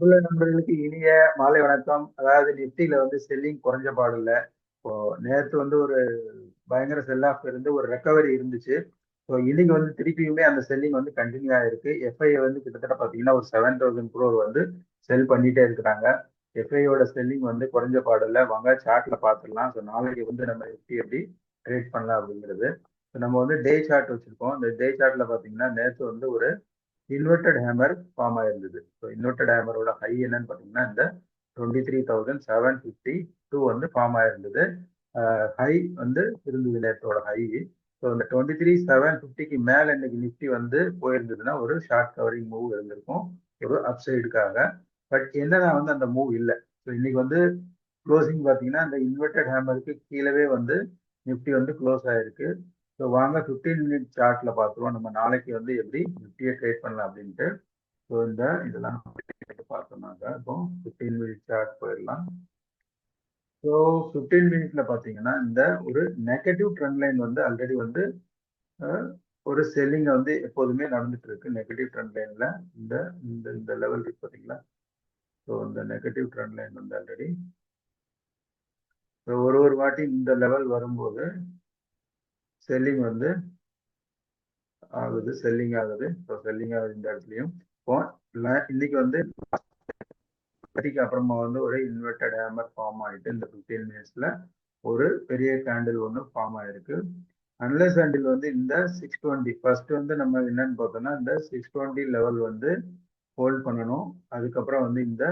உள்ள நண்பர்களுக்கு இனிய மாலை வணக்கம். அதாவது நிஃப்டில வந்து செல்லிங் குறைஞ்ச பாடில்ல. இப்போ நேத்து வந்து ஒரு பயங்கர செல் ஆஃப் இருந்து ஒரு ரெக்கவரி இருந்துச்சு. ஸோ இன்னைக்கு வந்து திருப்பியுமே அந்த செல்லிங் வந்து கண்டினியூ ஆயிருக்கு. எஃப்ஐ வந்து கிட்டத்தட்ட பார்த்தீங்கன்னா ஒரு 7,000 crore வந்து செல் பண்ணிட்டே இருக்கிறாங்க. எஃப்ஐயோட செல்லிங் வந்து குறைஞ்ச பாடில்ல. வாங்க சார்ட்ல பார்த்துடலாம். ஸோ நாளைக்கு வந்து நம்ம நிஃப்டி எப்படி ட்ரேட் பண்ணலாம் அப்படிங்கிறது. ஸோ நம்ம வந்து டே சார்ட் வச்சிருக்கோம். இந்த டே சார்ட்ல பார்த்தீங்கன்னா நேத்து வந்து ஒரு இன்வெர்டட் ஹேமர் ஃபார்ம் ஆயிருந்தது. ஸோ இன்வெர்டட் ஹேமரோட ஹை என்னன்னு பார்த்தீங்கன்னா இந்த 23,752 வந்து ஃபார்ம் ஆயிருந்தது. ஹை வந்து இருந்தது நேற்றோட ஹை. ஸோ இந்த 23,750க்கு மேல இன்னைக்கு நிஃப்டி வந்து போயிருந்ததுன்னா ஒரு ஷார்ட் கவரிங் மூவ் இருந்திருக்கும் ஒரு அப்சைடுக்காக. பட் என்னன்னா வந்து அந்த மூவ் இல்லை. ஸோ இன்னைக்கு வந்து க்ளோசிங் பார்த்தீங்கன்னா இந்த இன்வெர்டட் ஹேமருக்கு கீழவே வந்து நிஃப்டி வந்து க்ளோஸ் ஆயிருக்கு. ஸோ வாங்க 15 மினிட் சார்ட்ல பார்த்துருவோம் நம்ம நாளைக்கு வந்து எப்படி நிஃப்டியை ட்ரேட் பண்ணலாம் அப்படின்ட்டு. ஸோ இந்த இதெல்லாம் பார்த்தோம்னாக்க இப்போ 15 மினிட் சார்ட் போயிடலாம். ஸோ 15 மினிட்ல பார்த்தீங்கன்னா இந்த ஒரு நெகட்டிவ் ட்ரெண்ட் லைன் வந்து ஆல்ரெடி வந்து ஒரு செல்லிங் வந்து எப்போதுமே நடந்துட்டு இருக்கு. நெகட்டிவ் ட்ரெண்ட் லைன்ல இந்த இந்த இந்த லெவல் இருக்கு பார்த்தீங்களா. ஸோ இந்த நெகட்டிவ் ட்ரெண்ட் லைன் வந்து ஆல்ரெடி ஒரு வாட்டி இந்த லெவல் வரும்போது செல்லிங் வந்து ஆகுது, செல்லிங் ஆகுது. ஸோ செல்லிங் ஆகுது இந்த இடத்துலையும். இப்போ இன்னைக்கு வந்து அப்புறமா வந்து ஒரு இன்வெர்டட் ஹேமர் ஃபார்ம் ஆயிட்டு இந்த 15 மினிட்ஸ்ல ஒரு பெரிய கேண்டில் ஒன்று ஃபார்ம் ஆயிருக்கு. அன்லெஸ் கேண்டில் வந்து இந்த 620 ஃபர்ஸ்ட் வந்து நம்ம என்னன்னு பார்த்தோம்னா இந்த 620 லெவல் வந்து ஹோல்ட் பண்ணணும். அதுக்கப்புறம் வந்து இந்த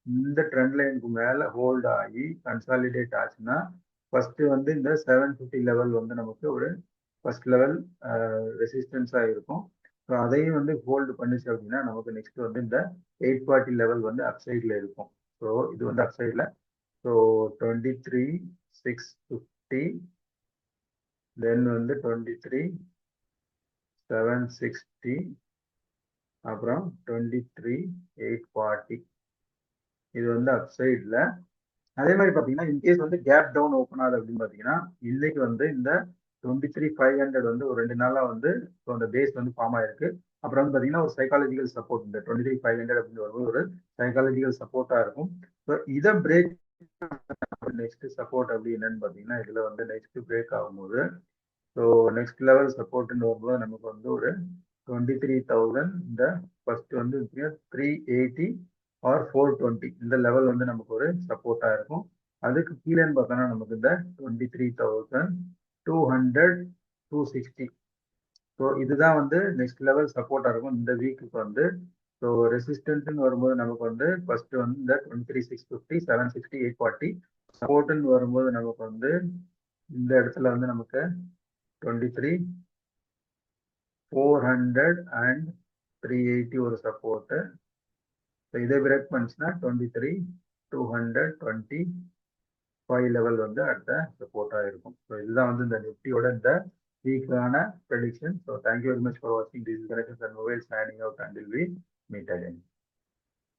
இந்த ட்ரெண்ட் லைனுக்கு மேல ஹோல்ட் ஆகி கன்சாலிடேட் ஆச்சுன்னா ஃபர்ஸ்ட் வந்து இந்த 750 லெவல் வந்து நமக்கு ஒரு ஃபர்ஸ்ட் லெவல் ரெசிஸ்டன்ஸா இருக்கும். ஸோ அதையும் வந்து ஹோல்டு பண்ணிச்சு அப்படின்னா நமக்கு நெக்ஸ்ட் வந்து இந்த 840 லெவல் வந்து அப்சைட்ல இருக்கும். ஸோ இது வந்து அப்சைட்ல. ஸோ 23,650 தென் வந்து 23,760 அப்புறம் 23,840 இது வந்து அப்சைட்ல. அதே மாதிரி பார்த்தீங்கன்னா இன்கேஸ் வந்து கேப் டவுன் ஓப்பன் ஆகுது அப்படின்னு பார்த்தீங்கன்னா இன்னைக்கு வந்து இந்த 23,500 வந்து ஒரு 2 நாளா வந்து அந்த பேஸ் வந்து ஃபார்ம் ஆயிருக்கு. அப்புறம் வந்து பார்த்தீங்கன்னா ஒரு சைக்காலஜிக்கல் சப்போர்ட் இந்த 23,500 அப்படின்னு வரும்போது ஒரு சைக்காலஜிக்கல் சப்போர்ட்டா இருக்கும். ஸோ இதை பிரேக் நெக்ஸ்ட் சப்போர்ட் அப்படி என்னன்னு பார்த்தீங்கன்னா இதுல வந்து நெக்ஸ்ட் பிரேக் ஆகும்போது ஸோ நெக்ஸ்ட் லெவல் சப்போர்ட்னு வரும்போது நமக்கு வந்து ஒரு 23,000 இந்த ஃபர்ஸ்ட் வந்து 380 ஆர் 420 இந்த லெவல் வந்து நமக்கு ஒரு சப்போர்ட்டா இருக்கும். அதுக்கு கீழேன்னு பார்த்தோம்னா நமக்கு இந்த 23,200 260. ஸோ இதுதான் வந்து நெக்ஸ்ட் லெவல் சப்போர்ட்டா இருக்கும் இந்த வீக்குக்கு வந்து. ஸோ ரெசிஸ்டன்ட்னு வரும்போது நமக்கு வந்து ஃபர்ஸ்ட் வந்து இந்த 23,650 760 840 சப்போர்ட்னு வரும்போது நமக்கு வந்து இந்த இடத்துல வந்து நமக்கு 23,400 அண்ட் 380 ஒரு சப்போர்ட். இதை பிரேக் பண்ணிச்சுன்னா 23,225 லெவல் வந்து அடுத்த சப்போர்ட்டா இருக்கும். ஸோ இதுதான் வந்து இந்த நிஃப்டியோட இந்த வீக்கான prediction. So thank you very much for வாட்சிங். This is Ganesan sir mobile signing out until we meet again.